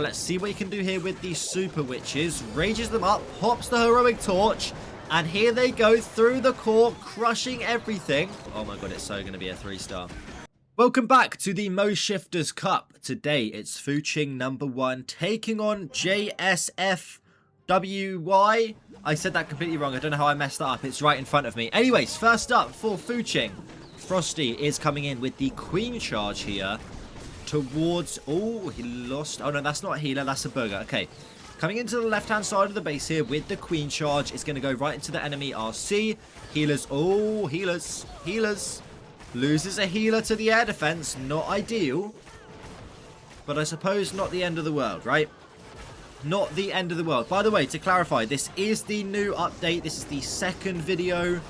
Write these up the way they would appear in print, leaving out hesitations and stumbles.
Let's see what he can do here with the Superwitches. Rages them up, pops the heroic torch, and here they go through the core, crushing everything. Oh my god, it's so going to be a 3-star. Welcome back to the Mo Shifters Cup. Today, it's Fuching #1 taking on JSFWY. I said that completely wrong. I don't know how I messed that up. It's right in front of me. Anyways, first up for Fuching. Frosty is coming in with the Queen charge here. Towards... Oh, he lost... Oh, no, that's not a healer. That's a burger. Okay. Coming into the left-hand side of the base here with the Queen charge. It's going to go right into the enemy RC. Healers. Oh, healers. Healers. Loses a healer to the air defense. Not ideal. But I suppose not the end of the world, right? Not the end of the world. By the way, to clarify, this is the new update. This is the second video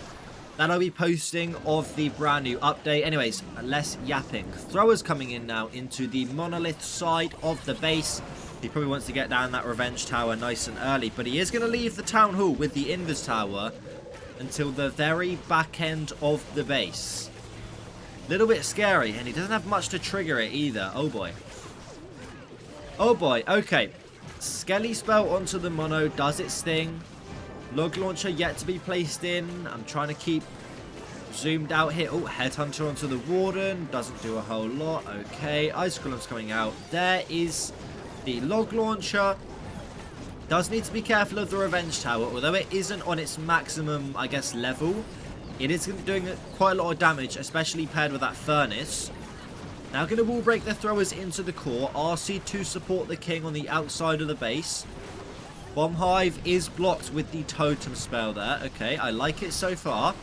that I'll be posting of the brand new update. Anyways, less yapping. Throwers coming in now into the monolith side of the base. He probably wants to get down that revenge tower nice and early, but he is going to leave the town hall with the invis tower until the very back end of the base. Little bit scary, and he doesn't have much to trigger it either. Oh boy. Oh boy. Okay. Skelly spell onto the mono does its thing. Log launcher yet to be placed in. I'm trying to keep zoomed out here. Oh, headhunter onto the warden. Doesn't do a whole lot. Okay, ice column's coming out. There is the log launcher. Does need to be careful of the revenge tower. Although it isn't on its maximum, I guess, level. It is doing quite a lot of damage, especially paired with that furnace. Now going to wall break the throwers into the core. RC to support the king on the outside of the base. Bomb Hive is blocked with the totem spell there. Okay, I like it so far.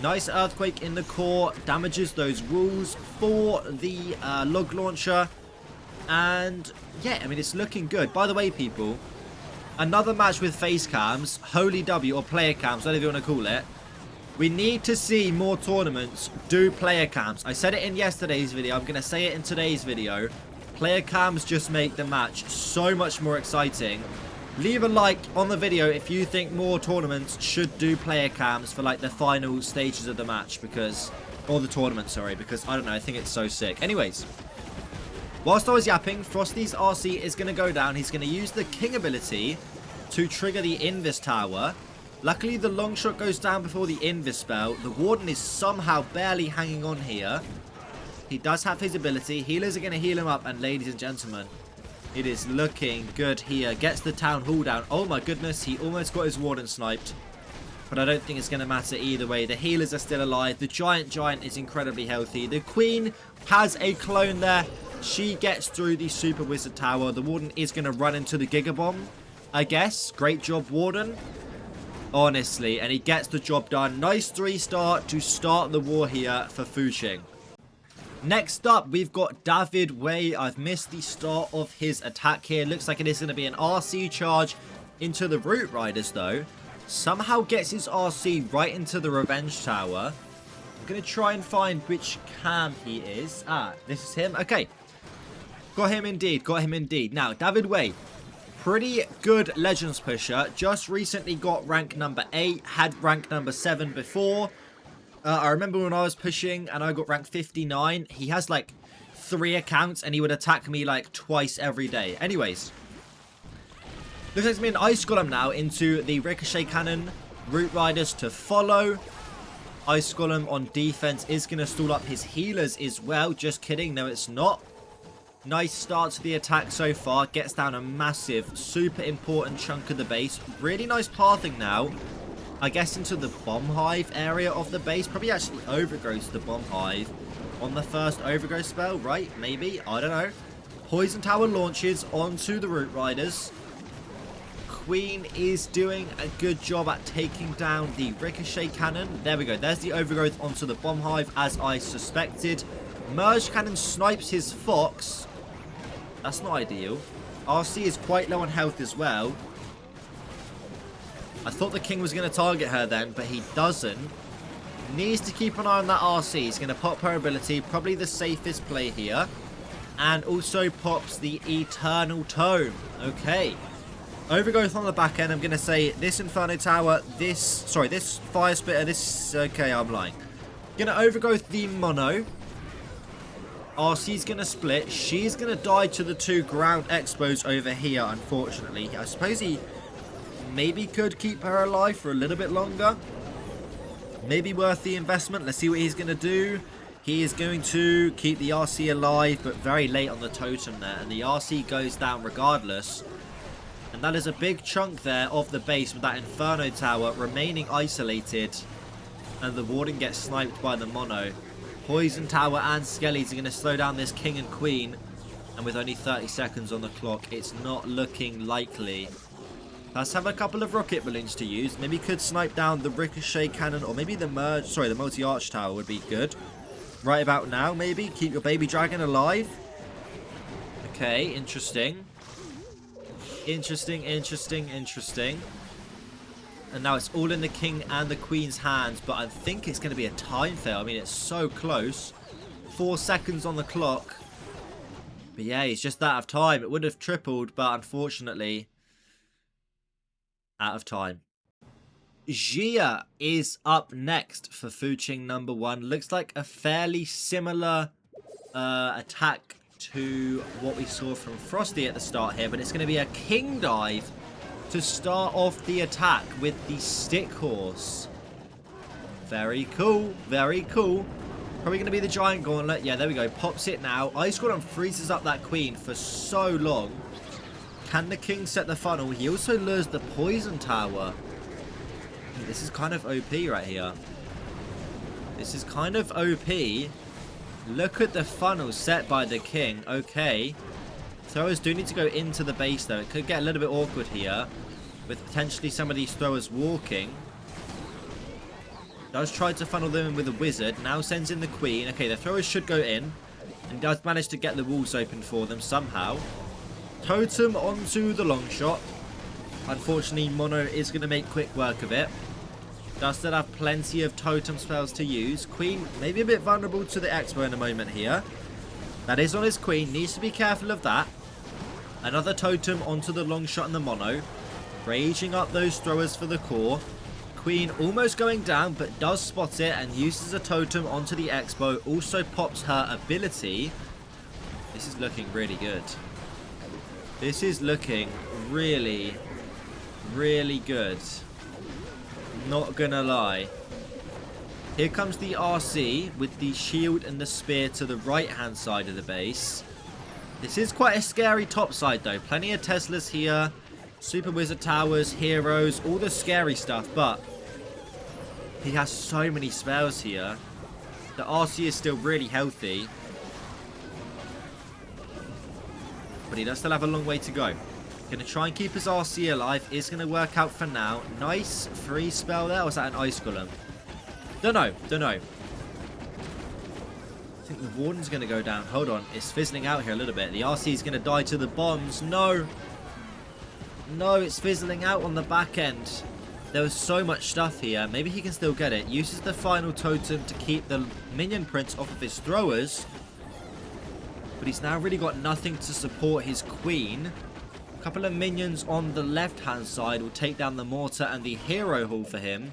Nice earthquake in the core. Damages those walls for the log launcher. And yeah, I mean, it's looking good. By the way, people, another match with face cams, Holy W, or player cams, whatever you want to call it. We need to see more tournaments do player cams. I said it in yesterday's video. I'm going to say it in today's video. Player cams just make the match so much more exciting. Leave a like on the video if you think more tournaments should do player cams for like the final stages of the match, because, or the tournament, sorry, because I don't know, I think it's so sick. Anyways, whilst I was yapping, Frosty's RC is going to go down. He's going to use the king ability to trigger the invis tower. Luckily, the long shot goes down before the invis spell. The warden is somehow barely hanging on here. He does have his ability. Healers are going to heal him up, and ladies and gentlemen, it is looking good here. Gets the town hall down. Oh my goodness, he almost got his warden sniped. But I don't think it's going to matter either way. The healers are still alive. The giant is incredibly healthy. The queen has a clone there. She gets through the super wizard tower. The warden is going to run into the giga bomb, I guess. Great job, warden. Honestly, and he gets the job done. Nice 3-star to start the war here for Fuching. Next up, we've got David Way. I've missed the start of his attack here. Looks like it is going to be an RC charge into the Root Riders, though. Somehow gets his RC right into the Revenge Tower. I'm going to try and find which cam he is. Ah, this is him. Okay. Got him indeed. Got him indeed. Now, David Way. Pretty good Legends pusher. Just recently got rank number 8. Had rank number 7 before. I remember when I was pushing and I got rank 59. He has like 3 accounts and he would attack me like twice every day. Anyways. Looks like it's me an Ice Golem now into the Ricochet Cannon. Root Riders to follow. Ice Golem on defense is going to stall up his healers as well. Just kidding. No, it's not. Nice start to the attack so far. Gets down a massive, super important chunk of the base. Really nice pathing now. I guess into the Bomb Hive area of the base. Probably actually overgrows the Bomb Hive on the first overgrow spell, right? Maybe. I don't know. Poison Tower launches onto the Root Riders. Queen is doing a good job at taking down the Ricochet Cannon. There we go. There's the overgrowth onto the Bomb Hive, as I suspected. Merge Cannon snipes his Fox. That's not ideal. RC is quite low on health as well. I thought the king was going to target her then, but he doesn't. Needs to keep an eye on that RC. He's going to pop her ability. Probably the safest play here. And also pops the Eternal Tome. Okay. Overgrowth on the back end. I'm going to say this Inferno Tower, this Fire Spitter, this... Okay, I'm lying. Going to overgrowth the Mono. RC's going to split. She's going to die to the 2 ground expos over here, unfortunately. I suppose he maybe could keep her alive for a little bit longer. Maybe worth the investment. Let's see what he's going to do. He is going to keep the RC alive, but very late on the totem there. And the RC goes down regardless. And that is a big chunk there of the base with that Inferno Tower remaining isolated. And the Warden gets sniped by the Mono. Poison Tower and Skellies are going to slow down this King and Queen. And with only 30 seconds on the clock, it's not looking likely. Let's have a couple of rocket balloons to use. Maybe could snipe down the Ricochet Cannon, or maybe the Merge. Sorry, the Multi-Arch Tower would be good. Right about now, maybe. Keep your baby dragon alive. Okay, interesting. Interesting. And now it's all in the King and the Queen's hands, but I think it's going to be a time fail. I mean, it's so close. 4 seconds on the clock. But yeah, he's just out of time. It would have tripled, but unfortunately, out of time. Jia is up next for Fuching number 1. Looks like a fairly similar attack to what we saw from Frosty at the start here, but it's going to be a King Dive to start off the attack with the Stick Horse. Very cool, very cool. Probably going to be the Giant Gauntlet. Yeah, there we go. Pops it now. Ice Golem freezes up that Queen for so long. Can the King set the funnel? He also lures the Poison Tower. This is kind of OP right here. This is kind of OP. Look at the funnel set by the King. Okay. Throwers do need to go into the base though. It could get a little bit awkward here, with potentially some of these throwers walking. Does try to funnel them in with a wizard. Now sends in the Queen. Okay, the throwers should go in. And does manage to get the walls open for them somehow. Totem onto the long shot. Unfortunately, Mono is going to make quick work of it. Does still have plenty of totem spells to use. Queen maybe a bit vulnerable to the Expo in a moment here. That is on his Queen. Needs to be careful of that. Another totem onto the long shot and the Mono. Raging up those throwers for the core. Queen almost going down, but does spot it and uses a totem onto the Expo. Also pops her ability. This is looking really good. This is looking really, really good. Not gonna lie. Here comes the RC with the shield and the spear to the right hand side of the base. This is quite a scary top side though. Plenty of Teslas here. Super Wizard Towers, heroes, all the scary stuff, but he has so many spells here. The RC is still really healthy. But he does still have a long way to go. Going to try and keep his RC alive. Is going to work out for now. Nice free spell there. Or was that an Ice Golem? Don't know. I think the Warden's going to go down. Hold on. It's fizzling out here a little bit. The RC is going to die to the bombs. No. No, it's fizzling out on the back end. There was so much stuff here. Maybe he can still get it. Uses the final totem to keep the minion prince off of his throwers. But he's now really got nothing to support his Queen. A couple of minions on the left-hand side will take down the mortar and the hero hall for him.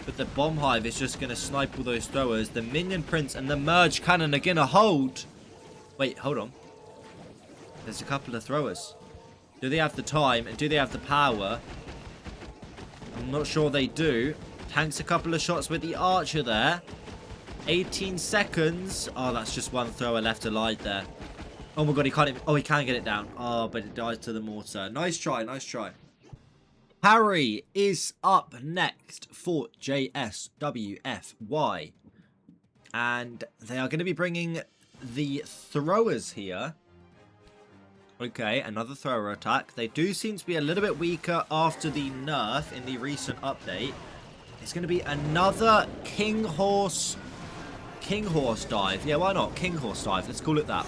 But the bomb hive is just going to snipe all those throwers. The minion prince and the merge cannon are going to hold. Wait, hold on. There's a couple of throwers. Do they have the time and do they have the power? I'm not sure they do. Tanks a couple of shots with the archer there. 18 seconds. Oh, that's just one thrower left alive there. Oh my god, he can't even... Oh, he can get it down. Oh, but it dies to the mortar. Nice try, nice try. Harry is up next for JSWFY. And they are going to be bringing the throwers here. Okay, another thrower attack. They do seem to be a little bit weaker after the nerf in the recent update. It's going to be another King Horse dive. Yeah, why not? King Horse dive. Let's call it that.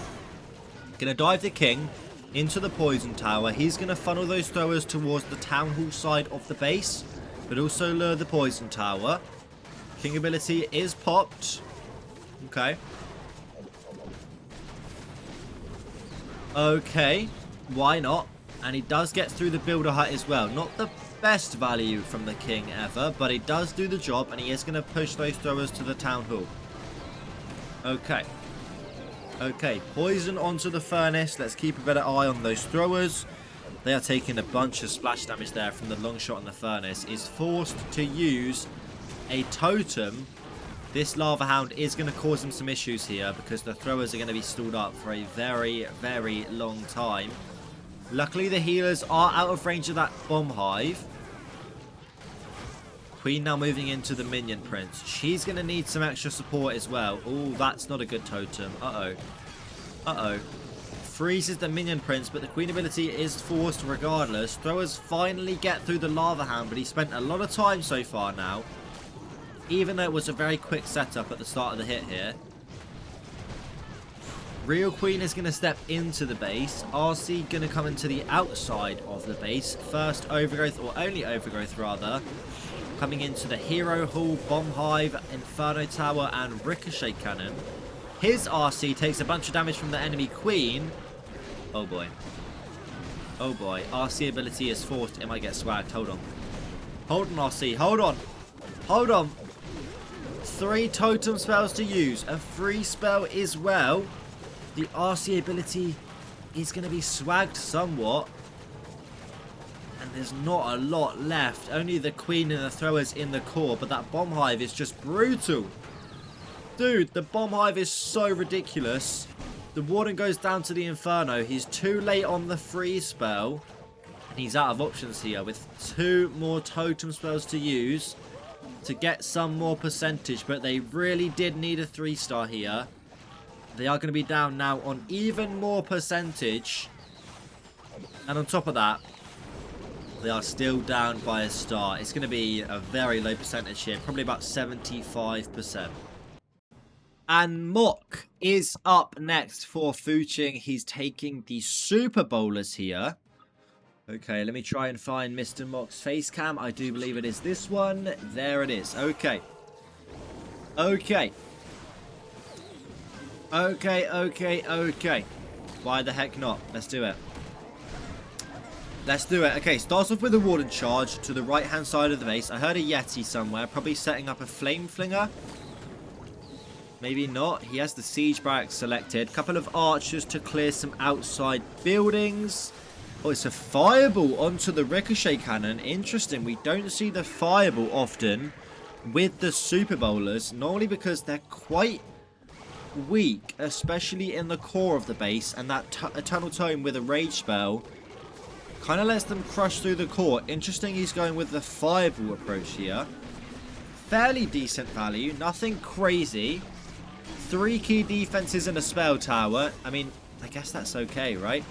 Going to dive the King into the Poison Tower. He's going to funnel those throwers towards the Town Hall side of the base, but also lure the Poison Tower. King ability is popped. Okay. Okay, why not? And he does get through the Builder Hut as well. Not the best value from the King ever, but he does do the job, and he is going to push those throwers to the Town Hall. Okay. Okay, poison onto the furnace. Let's keep a better eye on those throwers. They are taking a bunch of splash damage there from the long shot on the furnace. Is forced to use a totem. This lava hound is going to cause him some issues here because the throwers are going to be stalled up for a very, very long time. Luckily, the healers are out of range of that bomb hive. Queen now moving into the minion prince. She's going to need some extra support as well. Oh, that's not a good totem. Uh-oh. Uh-oh. Freezes the minion prince, but the queen ability is forced regardless. Throwers finally get through the lava hound, but he spent a lot of time so far now. Even though it was a very quick setup at the start of the hit here. Real Queen is going to step into the base. RC going to come into the outside of the base. First Overgrowth, or only Overgrowth rather. Coming into the Hero Hall, Bomb Hive, Inferno Tower, and Ricochet Cannon. His RC takes a bunch of damage from the enemy Queen. Oh boy. Oh boy. RC ability is forced. It might get swagged. Hold on. Hold on, RC. Hold on. Hold on. 3 totem spells to use. A free spell as well. The RC ability is going to be swagged somewhat. And there's not a lot left. Only the queen and the throwers in the core. But that bomb hive is just brutal. Dude, the bomb hive is so ridiculous. The warden goes down to the inferno. He's too late on the free spell. And he's out of options here with 2 more totem spells to use to get some more percentage. But they really did need a 3-star here. They are going to be down now on even more percentage. And on top of that, they are still down by a star. It's going to be a very low percentage here. Probably about 75%. And Mock is up next for Fuching. He's taking the Super Bowlers here. Okay, let me try and find Mr. Mock's face cam. I do believe it is this one. There it is. Okay. Okay. Okay. Why the heck not? Let's do it. Let's do it. Okay, starts off with a Warden charge to the right-hand side of the base. I heard a Yeti somewhere, probably setting up a Flame Flinger. Maybe not. He has the Siege Barracks selected. Couple of archers to clear some outside buildings. Oh, it's a Fireball onto the Ricochet Cannon. Interesting. We don't see the Fireball often with the Super Bowlers. Normally because they're quite weak, especially in the core of the base. And that Eternal Tome with a Rage spell kind of lets them crush through the core. Interesting he's going with the Fireball approach here. Fairly decent value. Nothing crazy. 3 key defenses and a spell tower. I mean, I guess that's okay, right?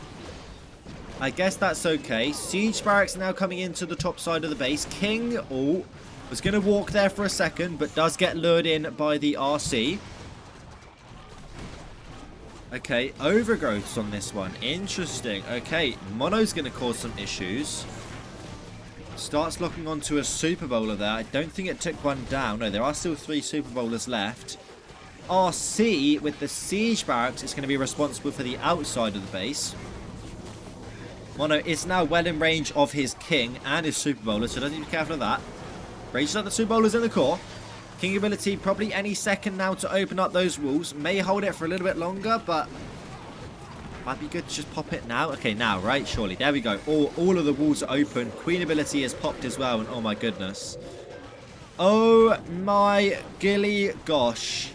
I guess that's okay. Siege Barracks now coming into the top side of the base. King, oh, was going to walk there for a second, but does get lured in by the RC. Okay, overgrowths on this one. Interesting. Okay, Mono's going to cause some issues. Starts locking onto a Super Bowler there. I don't think it took one down. No, there are still 3 Super Bowlers left. RC with the Siege Barracks is going to be responsible for the outside of the base. Mono is now well in range of his King and his Super Bowler, so doesn't need to be careful of that. Ranges up the Super Bowlers in the core. King ability probably any second now to open up those walls. May hold it for a little bit longer, but might be good to just pop it now. Okay, now, right? Surely. There we go. All of the walls are open. Queen ability is popped as well, and oh my goodness. Oh my gilly gosh.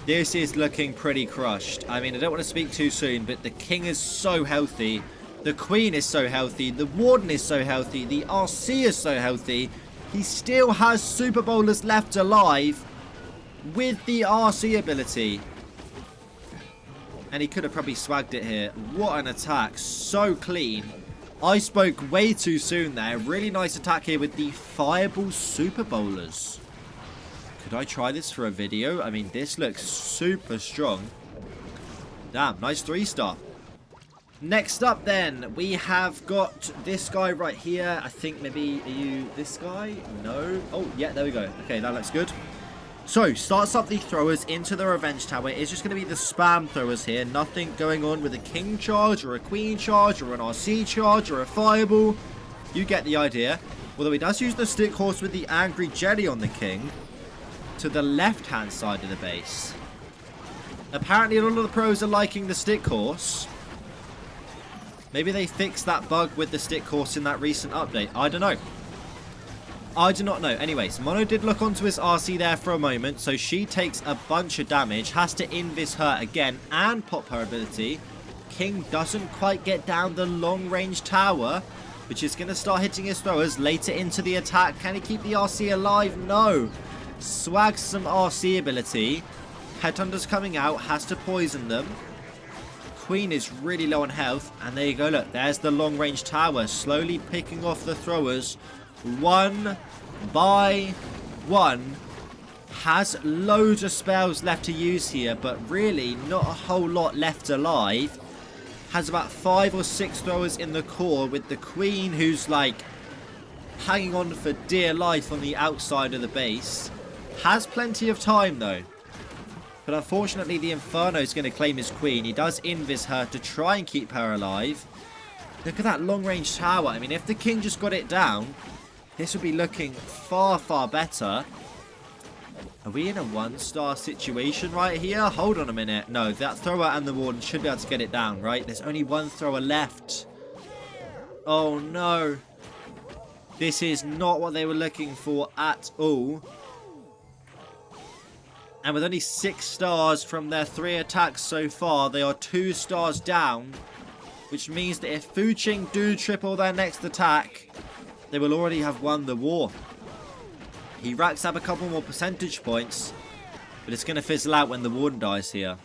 This is looking pretty crushed. I mean, I don't want to speak too soon, but the King is so healthy. The Queen is so healthy. The Warden is so healthy. The RC is so healthy. He still has Super Bowlers left alive with the RC ability. And he could have probably swagged it here. What an attack. So clean. I spoke way too soon there. Really nice attack here with the Fireball Super Bowlers. Could I try this for a video? I mean, this looks super strong. Damn, nice 3-star. Next up then, we have got this guy right here. I think maybe, are you this guy? No. Oh, yeah, there we go. Okay, that looks good. So, starts up the throwers into the Revenge Tower. It's just going to be the spam throwers here. Nothing going on with a King charge or a Queen charge or an RC charge or a Fireball. You get the idea. Although he does use the Stick Horse with the Angry Jelly on the King to the left-hand side of the base. Apparently, a lot of the pros are liking the stick horse. Maybe they fixed that bug with the stick horse in that recent update. I don't know. I do not know. Anyways, Mono did look onto his RC there for a moment, so she takes a bunch of damage, has to invis her again and pop her ability. King doesn't quite get down the long-range tower, which is going to start hitting his throwers later into the attack. Can he keep the RC alive? No. Swags some RC ability. Headhunter's coming out, has to poison them. Queen is really low on health, and there you go. Look, there's the long-range tower slowly picking off the throwers. One by one. Has loads of spells left to use here, but really not a whole lot left alive. Has about 5 or 6 throwers in the core, with the Queen who's like hanging on for dear life on the outside of the base. Has plenty of time though, but unfortunately the Inferno is going to claim his Queen. He does invis her to try and keep her alive. Look at that long range tower. I mean, if the King just got it down, this would be looking far, far better. Are we in a 1-star situation right here? Hold on a minute. No, that thrower and the Warden should be able to get it down, right? There's only one thrower left. Oh, no. This is not what they were looking for at all. And with only 6 stars from their 3 attacks so far, they are 2 stars down. Which means that if Fuching do triple their next attack, they will already have won the war. He racks up a couple more percentage points, but it's going to fizzle out when the Warden dies here.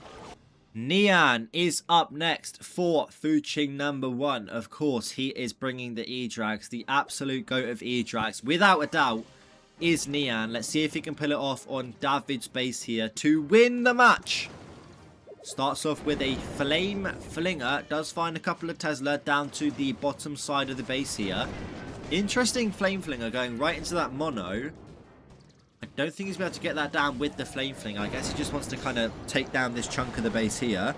Nian is up next for Fuching number 1. Of course, he is bringing the E-Drags, the absolute goat of E-Drags. Without a doubt, is Nian. Let's see if he can pull it off on David's base here to win the match. Starts off with a Flame Flinger. Does find a couple of Tesla down to the bottom side of the base here. Interesting Flame Flinger going right into that Mono. I don't think he's going to be able to get that down with the Flame Flinger. I guess he just wants to kind of take down this chunk of the base here.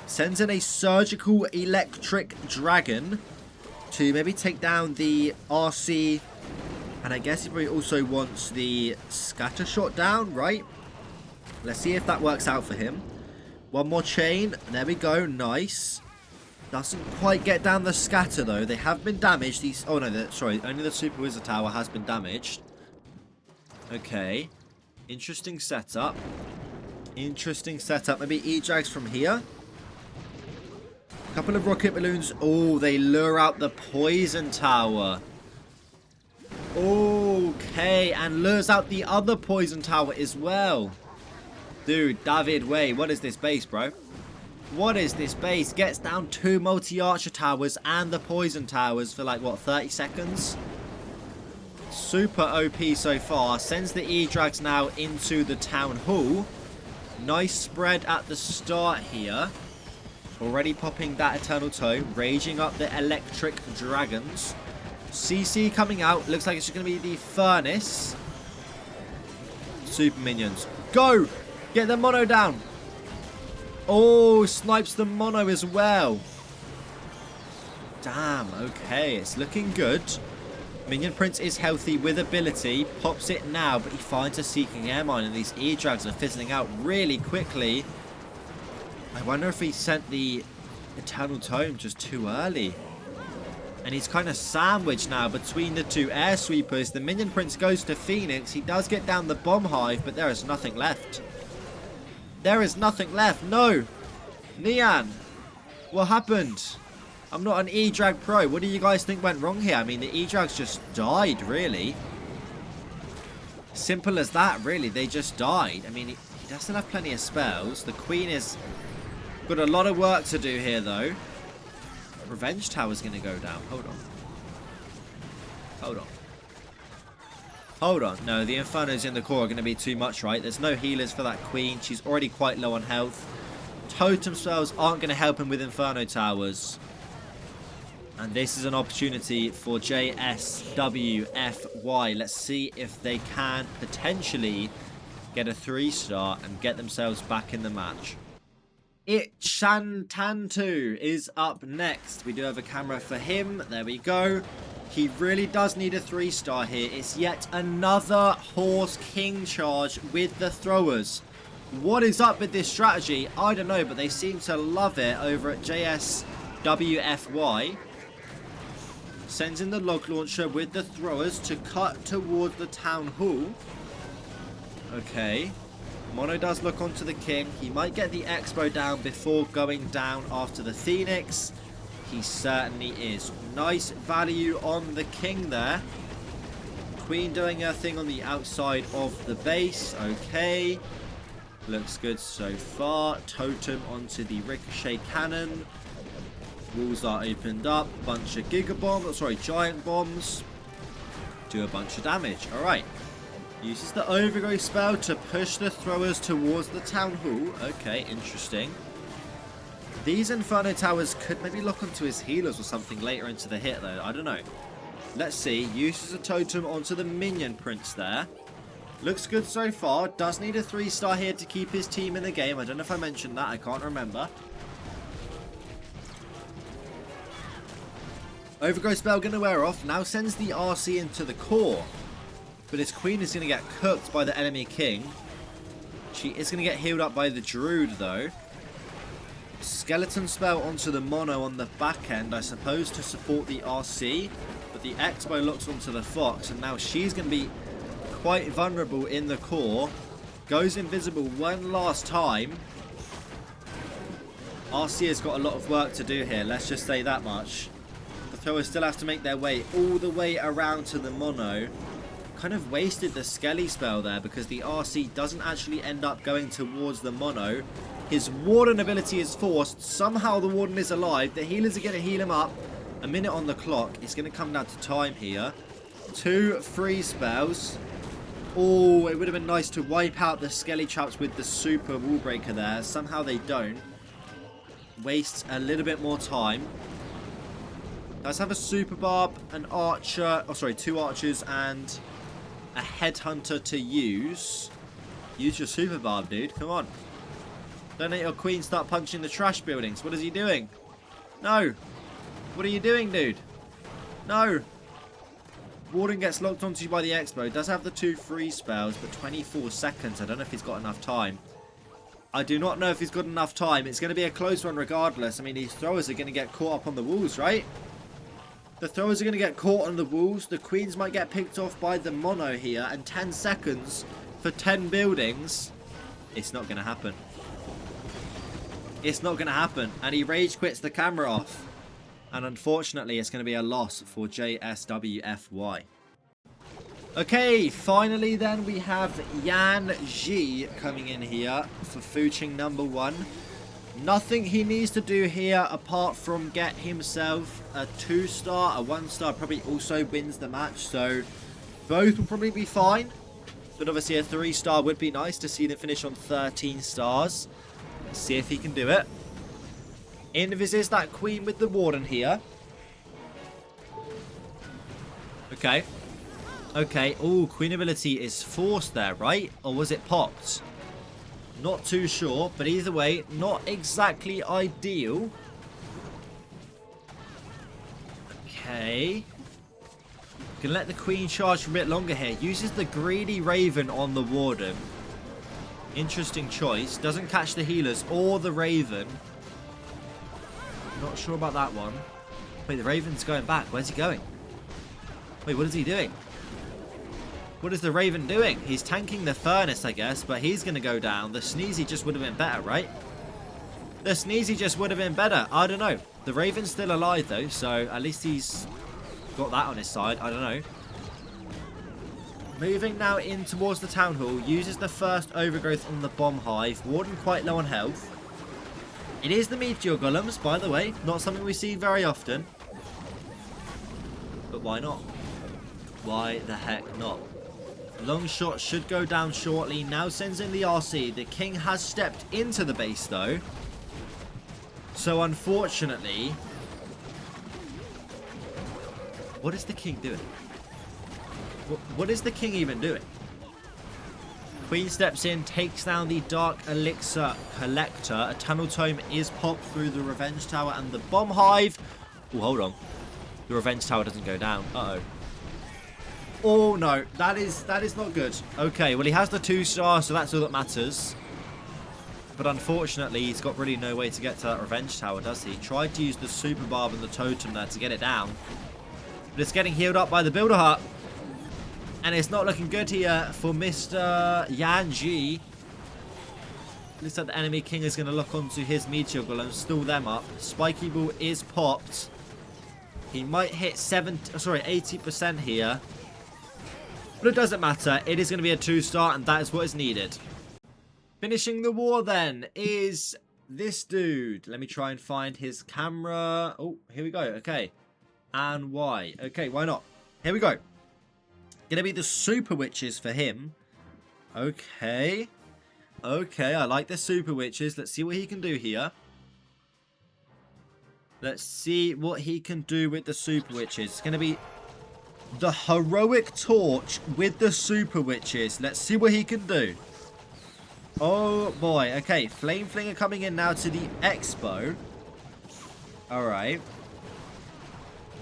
Sends in a Surgical Electric Dragon to maybe take down the RC. And I guess he probably also wants the Scatter Shot down, right? Let's see if that works out for him. One more chain. There we go. Nice. Doesn't quite get down the Scatter, though. They have been damaged. Oh, no. Sorry. Only the Super Wizard Tower has been damaged. Okay. Interesting setup. Interesting setup. Maybe E-Drags from here. A couple of rocket balloons. Oh, they lure out the Poison Tower. Okay. And lures out the other Poison Tower as well. Dude, David Way. What is this base, bro? What is this base? Gets down 2 multi-archer towers and the Poison Towers for like, what, 30 seconds? Super OP so far. Sends the E-Drags now into the Town Hall. Nice spread at the start here. Already popping that Eternal Tome. Raging up the Electric Dragons. CC coming out. Looks like it's going to be the Furnace. Super Minions. Go! Get the Mono down. Oh, snipes the Mono as well. Damn, okay. It's looking good. Minion Prince is healthy with ability. Pops it now, but he finds a Seeking Air Mine, and these E-Drags are fizzling out really quickly. I wonder if he sent the Eternal Tome just too early. And he's kind of sandwiched now between the 2 Air Sweepers. The Minion Prince goes to Phoenix. He does get down the Bomb Hive, but there is nothing left. There is nothing left. No. Nian. What happened? I'm not an E-Drag pro. What do you guys think went wrong here? I mean, the E-Drags just died, really. Simple as that, really. They just died. I mean, he doesn't have plenty of spells. The Queen has got a lot of work to do here, though. Revenge Tower's going to go down. Hold on. Hold on. Hold on. No, the Infernos in the core are going to be too much, right? There's no healers for that Queen. She's already quite low on health. Totem spells aren't going to help him with Inferno Towers. And this is an opportunity for JSWFY. Let's see if they can potentially get a 3-star and get themselves back in the match. Itchantantu is up next. We do have a camera for him. There we go. He really does need a 3-star here. It's yet another Horse King charge with the throwers. What is up with this strategy? I don't know, but they seem to love it over at JSWFY. Sends in the log launcher with the throwers to cut towards the town hall. Okay. Mono does look onto the king. He might get the expo down before going down after the phoenix. He certainly is. Nice value on the king there. Queen doing her thing on the outside of the base. Okay. Looks good so far. Totem onto the ricochet cannon. Walls are opened up. Bunch of giga bombs. Sorry, giant bombs. Do a bunch of damage. Alright. Uses the overgrowth spell to push the throwers towards the town hall. Okay, interesting. These Inferno Towers could maybe lock onto his healers or something later into the hit, though. I don't know. Let's see. Uses a totem onto the minion prince there. Looks good so far. Does need a 3-star here to keep his team in the game. I don't know if I mentioned that. I can't remember. Overgrowth spell going to wear off. Now sends the RC into the core. But his queen is going to get cooked by the enemy king. She is going to get healed up by the druid, though. Skeleton spell onto the mono on the back end, I suppose, to support the RC. But the expo locks onto the fox, and now she's going to be quite vulnerable in the core. Goes invisible one last time. RC has got a lot of work to do here, let's just say that much. The throwers still have to make their way all the way around to the mono. Kind of wasted the Skelly spell there because the RC doesn't actually end up going towards the mono. His Warden ability is forced. Somehow the Warden is alive. The healers are going to heal him up. A minute on the clock. It's going to come down to time here. 2 free spells. Oh, it would have been nice to wipe out the Skelly traps with the super wall breaker there. Somehow they don't. Wastes a little bit more time. Does have a super barb, an archer. Oh, sorry, 2 archers and a headhunter to use. Use your super barb, dude. Come on. Don't let your queen start punching the trash buildings. What is he doing? No. What are you doing, dude? No. Warden gets locked onto by the expo. Does have the 2 free spells, but 24 seconds. I don't know if he's got enough time. I do not know if he's got enough time. It's going to be a close one regardless. I mean, these throwers are going to get caught up on the walls, right? The throwers are going to get caught on the walls. The queens might get picked off by the mono here. And 10 seconds for 10 buildings. It's not going to happen. It's not going to happen. And he rage quits the camera off. And unfortunately, it's going to be a loss for JSWFY. Okay, finally then we have Yan Ji coming in here for Fuching number 1. Nothing he needs to do here apart from get himself a 2-star. A 1-star probably also wins the match, so both will probably be fine. But obviously a 3-star would be nice to see them finish on 13 stars. Let's see if he can do it. Invises that queen with the warden here. Okay. Okay. Oh, queen ability is forced there, right? Or was it popped? Not too sure, but either way, not exactly ideal. Okay. Can let the queen charge for a bit longer here. Uses the greedy raven on the warden. Interesting choice. Doesn't catch the healers or the raven. Not sure about that one. Wait, the raven's going back. Where's he going? Wait, what is he doing? What is the raven doing? He's tanking the furnace, I guess, but he's going to go down. The sneezy just would have been better, right? The sneezy just would have been better. I don't know. The raven's still alive, though, so at least he's got that on his side. I don't know. Moving now in towards the town hall. Uses the first overgrowth on the bomb hive. Warden quite low on health. It is the meteor golems, by the way. Not something we see very often. But why not? Why the heck not? Long shot should go down shortly. Now sends in the RC. The king has stepped into the base, though. So, unfortunately... What is the king doing? What is the king even doing? Queen steps in, takes down the Dark Elixir Collector. A Tunnel Tome is popped through the Revenge Tower and the Bomb Hive. Oh, hold on. The Revenge Tower doesn't go down. Uh-oh. Oh, no. That is not good. Okay, well, he has the 2-star, so that's all that matters. But unfortunately, he's got really no way to get to that revenge tower, does he? Tried to use the super barb and the totem there to get it down. But it's getting healed up by the builder hut. And it's not looking good here for Mr. Yanji. Looks like the enemy king is going to lock onto his meteor golem, stall them up. Spiky ball is popped. He might hit 80% here. But it doesn't matter. It is going to be a 2-star, and that is what is needed. Finishing the war then is this dude. Let me try and find his camera. Oh, here we go. Okay. And why? Okay, why not? Here we go. Gonna be the Super Witches for him. Okay. Okay, I like the Super Witches. Let's see what he can do here. Let's see what he can do with the Super Witches. It's gonna be the Heroic Torch with the Super Witches. Let's see what he can do. Oh boy. Okay, Flame Flinger coming in now to the Expo. Alright.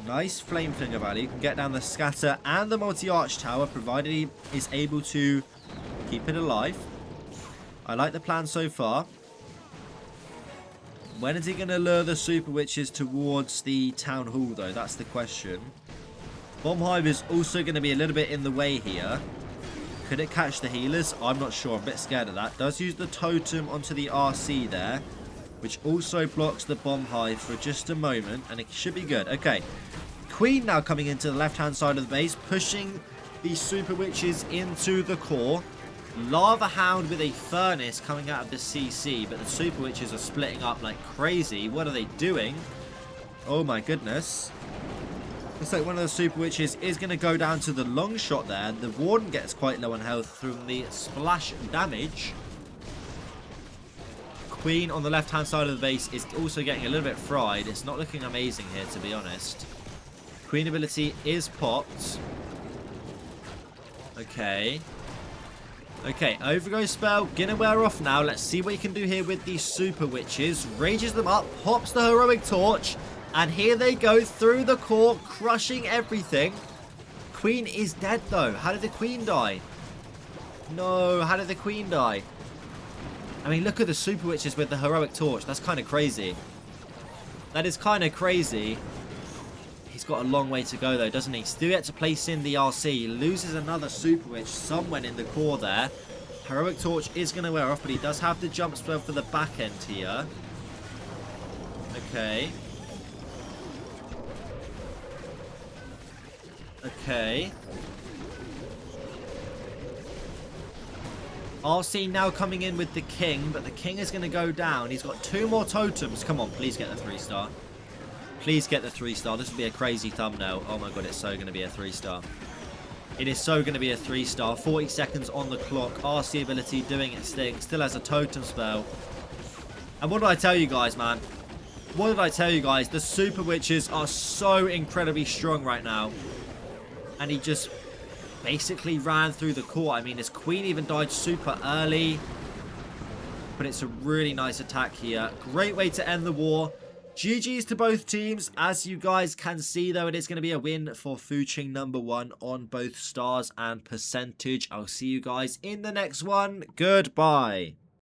Nice Flame Flinger value. You can get down the Scatter and the Multi-Arch Tower, provided he is able to keep it alive. I like the plan so far. When is he going to lure the Super Witches towards the Town Hall, though? That's the question. Bomb Hive is also going to be a little bit in the way here. Could it catch the healers? I'm not sure. I'm a bit scared of that. Does use the totem onto the RC there, which also blocks the Bomb Hive for just a moment, and it should be good. Okay. Queen now coming into the left-hand side of the base, pushing the Super Witches into the core. Lava Hound with a Furnace coming out of the CC, but the Super Witches are splitting up like crazy. What are they doing? Oh my goodness. Looks like one of the Super Witches is going to go down to the long shot there. The Warden gets quite low on health from the splash damage. Queen on the left-hand side of the base is also getting a little bit fried. It's not looking amazing here, to be honest. Queen ability is popped. Okay. Okay, Overgrowth spell, gonna wear off now. Let's see what he can do here with the Super Witches. Rages them up, pops the Heroic Torch, and here they go through the core, crushing everything. Queen is dead, though. How did the Queen die? No, how did the Queen die? I mean, look at the Super Witches with the Heroic Torch. That's kind of crazy. That is kind of crazy. He's got a long way to go, though, doesn't he? Still yet to place in the RC. He loses another Super Witch somewhere in the core there. Heroic Torch is going to wear off, but he does have the jump spell for the back end here. Okay. Okay. RC now coming in with the King, but the King is going to go down. He's got 2 more totems. Come on, please get the 3-star. Please get the 3-star. This would be a crazy thumbnail. Oh my god, it's so going to be a 3-star. It is so going to be a 3-star. 40 seconds on the clock. RC ability doing its thing. Still has a totem spell. And what did I tell you guys, man? What did I tell you guys? The Super Witches are so incredibly strong right now. And he just basically ran through the core. I mean, his Queen even died super early. But it's a really nice attack here. Great way to end the war. GG's to both teams. As you guys can see, though, it is going to be a win for Fuching #1 on both stars and percentage. I'll see you guys in the next one. Goodbye.